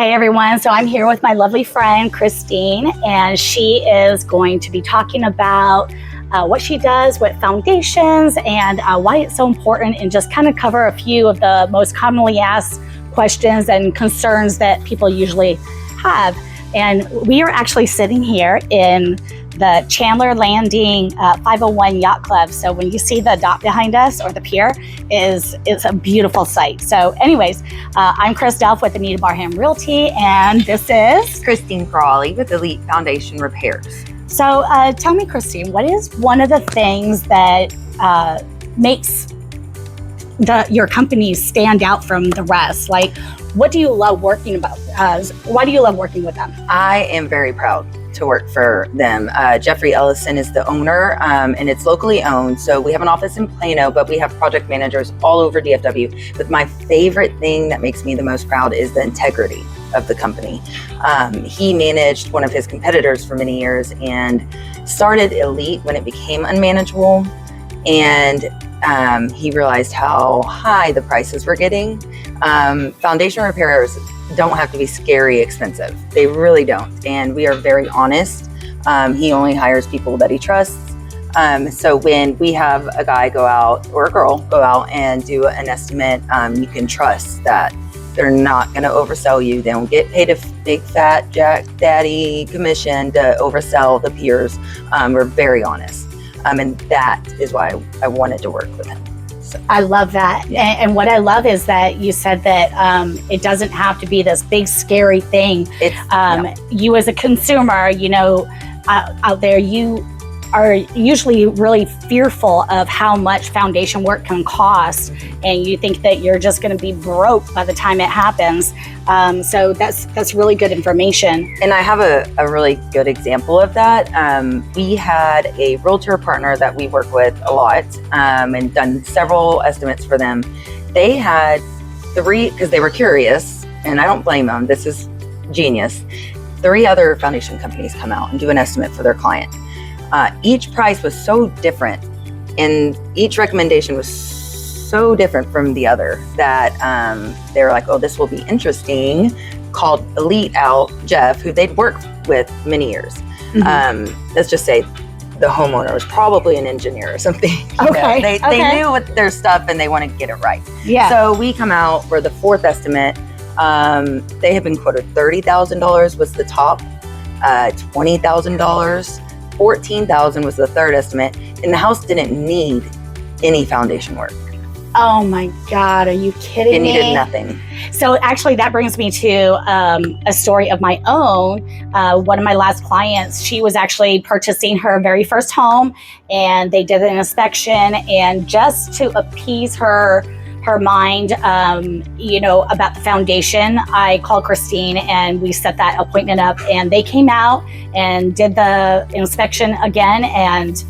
Hey everyone, so I'm here with my lovely friend Christine, and she is going to be talking about what she does with foundations and why it's so important, and just kind of cover a few of the most commonly asked questions and concerns that people usually have. And we are actually sitting here in the Chandler Landing 501 Yacht Club. So when you see the dock behind us, or the pier, it's a beautiful sight. So anyways, I'm Chris Delph with Anita Barham Realty, and this is Christine Crawley with Elite Foundation Repairs. So tell me, Christine, what is one of the things that makes your company stand out from the rest? Like, what do you love working about? Why do you love working with them? I am very proud to work for them. Jeffrey Ellison is the owner, and it's locally owned. So we have an office in Plano, but we have project managers all over DFW. But my favorite thing that makes me the most proud is the integrity of the company. He managed one of his competitors for many years and started Elite when it became unmanageable. And he realized how high the prices were getting. Foundation repairs don't have to be scary expensive. They really don't. And we are very honest. He only hires people that he trusts. So when we have a guy go out, or a girl go out and do an estimate, you can trust that they're not going to oversell you. They don't get paid a big fat Jack Daddy commission to oversell the peers. We're very honest. And that is why I wanted to work with him. So. I love that. Yeah. And what I love is that you said that it doesn't have to be this big, scary thing. You as a consumer, out there, you are usually really fearful of how much foundation work can cost, and you think that you're just going to be broke by the time it happens. So that's really good information. And I have a really good example of that. We had a realtor partner that we work with a lot, and done several estimates for them. They had 3, because they were curious, and I don't blame them, this is genius. 3 other foundation companies come out and do an estimate for their client. Each price was so different, and each recommendation was so different from the other that they were like, oh, this will be interesting. Called Elite out Jeff, who they'd worked with many years. Mm-hmm. Let's just say the homeowner was probably an engineer or something. Okay. They knew what their stuff, and they wanted to get it right. Yeah. So we come out for the 4th estimate. They have been quoted $30,000 was the top, $20,000. $14,000 was the 3rd estimate, and the house didn't need any foundation work. Oh my God, are you kidding me? It needed nothing. So actually that brings me to a story of my own. One of my last clients, she was actually purchasing her very first home, and they did an inspection, and just to appease her mind, about the foundation, I called Christine and we set that appointment up, and they came out and did the inspection again, and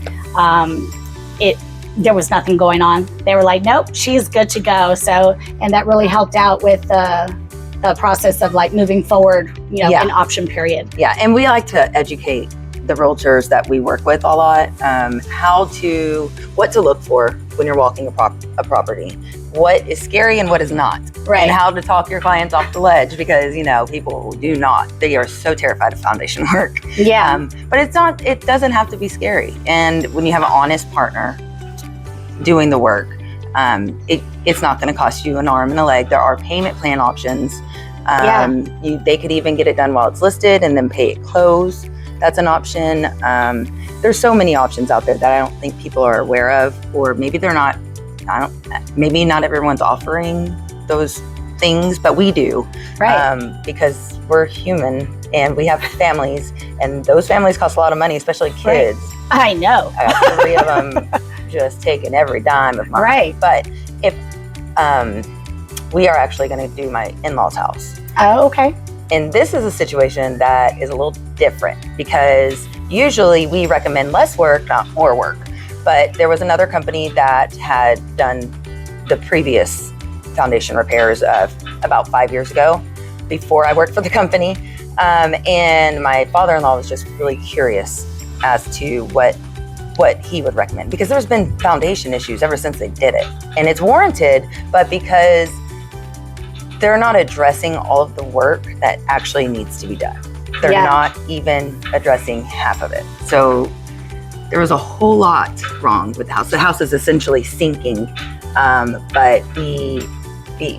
there was nothing going on. They were like, nope, she's good to go. So, and that really helped out with the process of like moving forward, in option period. Yeah, and we like to educate the realtors that we work with a lot, what to look for when you're walking a property, what is scary and what is not, right? And how to talk your clients off the ledge, because people do not. They are so terrified of foundation work. Yeah, but it's not. It doesn't have to be scary. And when you have an honest partner doing the work, it's not going to cost you an arm and a leg. There are payment plan options. They could even get it done while it's listed and then pay it close. That's an option. There's so many options out there that I don't think people are aware of, or maybe they're not. Maybe not everyone's offering those things, but we do, right? Because we're human and we have families, and those families cost a lot of money, especially kids. Right. I know. I got 3 of them just taking every dime of mine. Right. But if we are actually going to do my in-laws' house. Oh, okay. And this is a situation that is a little different, because usually we recommend less work, not more work. But there was another company that had done the previous foundation repairs about 5 years ago, before I worked for the company. And my father-in-law was just really curious as to what he would recommend, because there's been foundation issues ever since they did it. And it's warranted, but because they're not addressing all of the work that actually needs to be done. They're Yeah. not even addressing half of it. So there was a whole lot wrong with the house. The house is essentially sinking, but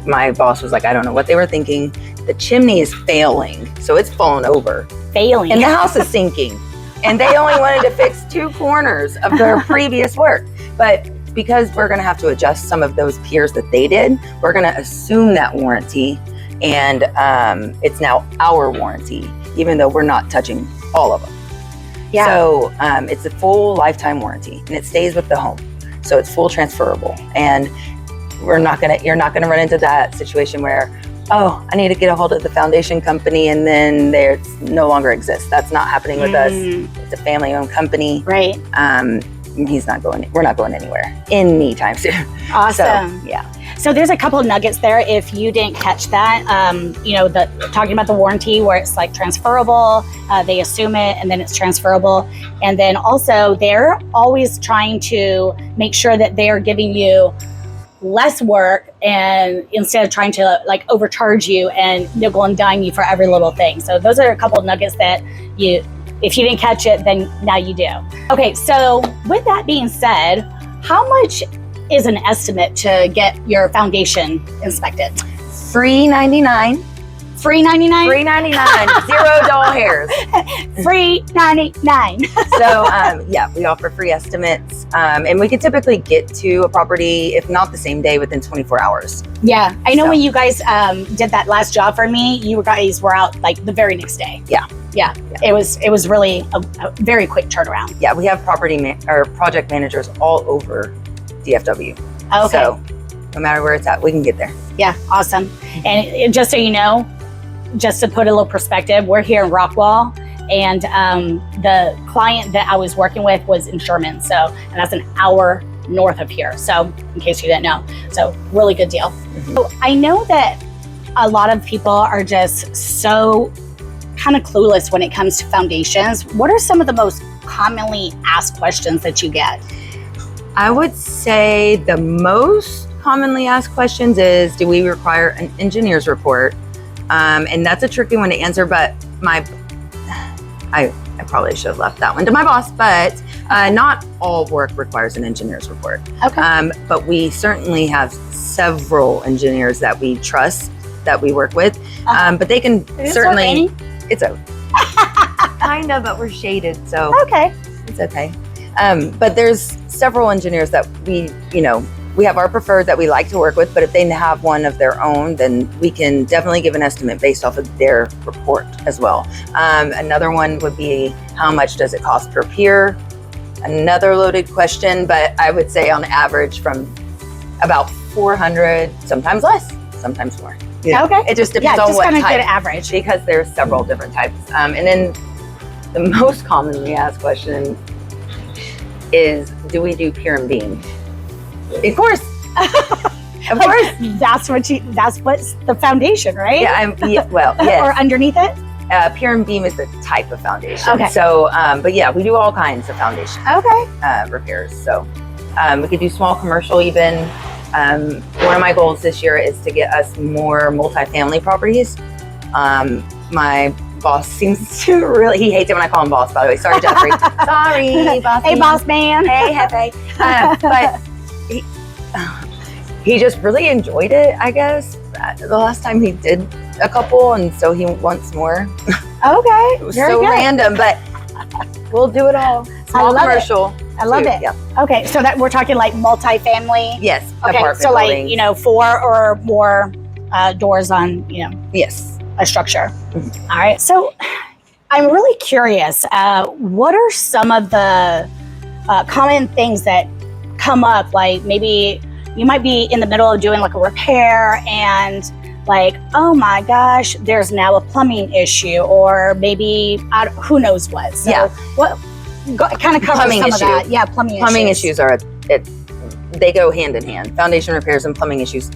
my boss was like, I don't know what they were thinking. The chimney is failing, so it's fallen over, Failing. and the house is sinking. And they only wanted to fix 2 corners of their previous work. But because we're going to have to adjust some of those piers that they did, we're going to assume that warranty, and it's now our warranty, even though we're not touching all of them. Yeah. So it's a full lifetime warranty, and it stays with the home. So it's full transferable, and you're not gonna run into that situation where, oh, I need to get a hold of the foundation company, and then they no longer exists. That's not happening with us. It's a family-owned company. Right. We're not going anywhere anytime soon. Awesome. So, yeah. So there's a couple of nuggets there. If you didn't catch that, talking about the warranty where it's like transferable, they assume it and then it's transferable. And then also they're always trying to make sure that they are giving you less work, and instead of trying to like overcharge you and nickel and dime you for every little thing. So those are a couple of nuggets that if you didn't catch it, then now you do. Okay, so with that being said, how much is an estimate to get your foundation inspected? Free 99. Free 99? Free 99. Zero dull hairs. Free 99. So yeah, we offer free estimates, and we can typically get to a property, if not the same day, within 24 hours. Yeah, I know So- when you guys did that last job for me, you guys were out like the very next day. Yeah. It was really a very quick turnaround. Yeah, we have or project managers all over DFW. Okay. So no matter where it's at, we can get there. Yeah, awesome. And just so you know, just to put a little perspective, we're here in Rockwall, and the client that I was working with was in Sherman, and that's an hour north of here. So in case you didn't know, so really good deal. So I know that a lot of people are just so kind of clueless when it comes to foundations. What are some of the most commonly asked questions that you get? I would say the most commonly asked questions is, do we require an engineer's report? And that's a tricky one to answer, but I probably should have left that one to my boss, but not all work requires an engineer's report. Okay. But we certainly have several engineers that we trust, that we work with, but they can certainly, it's a kind of, but we're shaded, so Okay. it's okay. But there's several engineers that we have our preferred that we like to work with, but if they have one of their own, then we can definitely give an estimate based off of their report as well. Another one would be, how much does it cost per pier? Another loaded question, but I would say on average from about 400, sometimes less, sometimes more. Yeah. Okay. It just depends Yeah, on just what kind of type, good average. because there's several different types. And then the most commonly asked question is, do we do pier and beam? Of course. Of course. That's what's the foundation, right? Yeah, well, yes. Or underneath it? Pier and beam is the type of foundation. Okay. So, but yeah, we do all kinds of foundation Okay. repairs. So we could do small commercial even. One of my goals this year is to get us more multifamily properties. My boss seems to he hates it when I call him boss, by the way. Sorry, Jeffrey. Sorry, boss. Hey, boss man. Hey, Hefe. But he just really enjoyed it, I guess. The last time he did a couple, and so he wants more. Okay. It was Very so good. random, but we'll do it all. Small love it. commercial. I love too. it. Yeah. Okay, so that we're talking like multifamily. Yes. Okay, Apartment so buildings. like 4 or more doors on Yes. a structure. All right. So I'm really curious. What are some of the common things that come up? Like maybe you might be in the middle of doing like a repair and like, oh my gosh, there's now a plumbing issue, or maybe who knows what. So Yeah. what kind of covers Plumbing some issue. of that? Yeah, plumbing Issues are they go hand in hand. Foundation repairs and plumbing issues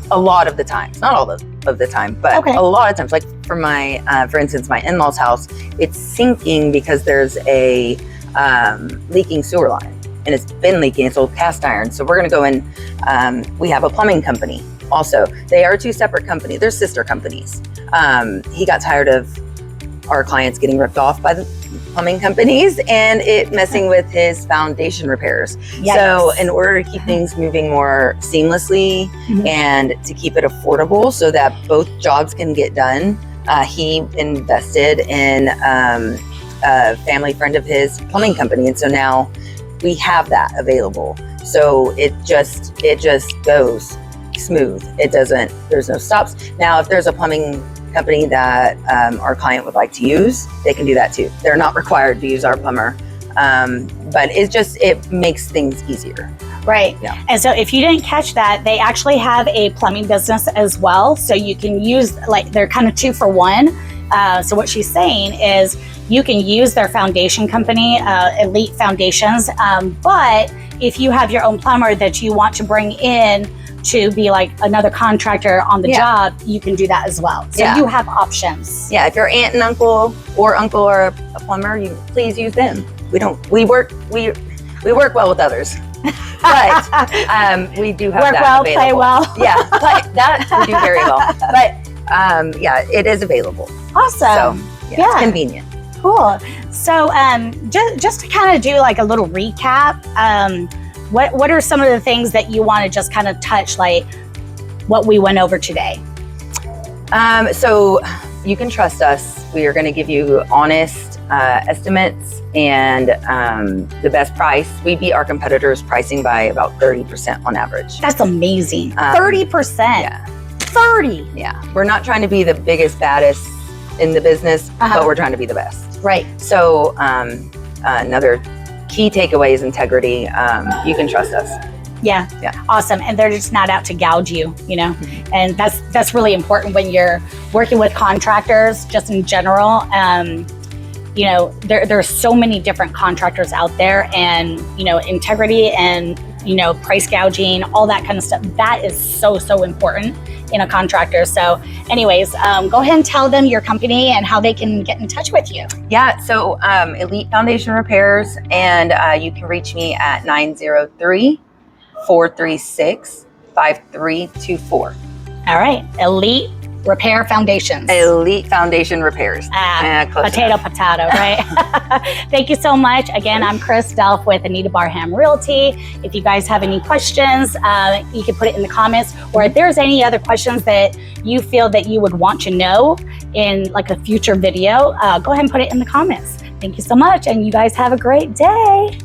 a lot of the time. Not all of the time, but Okay. a lot of times. Like for my, for instance, my in-laws house, it's sinking because there's a leaking sewer line, and it's been leaking. It's old cast iron. So we're going to go in. We have a plumbing company also. They are two separate companies. They're sister companies. He got tired of our clients getting ripped off by the plumbing companies and it messing with his foundation repairs. Yikes. So in order to keep things moving more seamlessly and to keep it affordable so that both jobs can get done, he invested in a family friend of his plumbing company. And so now we have that available. So it just goes smooth. There's no stops. Now, if there's a plumbing company that our client would like to use, they can do that too. They're not required to use our plumber. But it makes things easier. Right. Yeah. And so if you didn't catch that, they actually have a plumbing business as well. So you can use, like, they're kind of 2 for 1. So what she's saying is you can use their foundation company, Elite Foundations. But if you have your own plumber that you want to bring in to be like another contractor on the job, you can do that as well. So you have options. Yeah. If your aunt and uncle or a plumber, you please use them. We work well with others. But we do have Work that well, available. play well. Yeah, that we do very well. But yeah, it is available. Awesome. So it's convenient. Cool. So just to kind of do like a little recap, what are some of the things that you want to just kind of touch, like what we went over today? So you can trust us. We are going to give you honest estimates and the best price. We beat our competitors' pricing by about 30% on average. That's amazing. 30%. Yeah. 30. Yeah. We're not trying to be the biggest, baddest in the business, but we're trying to be the best. Right. So another key takeaway is integrity. You can trust us. Yeah. Awesome. And they're just not out to gouge you, and that's really important when you're working with contractors, just in general. There's so many different contractors out there, and, integrity and, price gouging, all that kind of stuff. That is so, so important in a contractor. So anyways, go ahead and tell them your company and how they can get in touch with you. Yeah. So Elite Foundation Repairs, and you can reach me at 903-436-5324. All right. Elite Repair Foundations. Elite Foundation Repairs. Potato, right? Thank you so much. Again, I'm Chris Delf with Anita Barham Realty. If you guys have any questions, you can put it in the comments, or if there's any other questions that you feel that you would want to know in like a future video, go ahead and put it in the comments. Thank you so much, and you guys have a great day.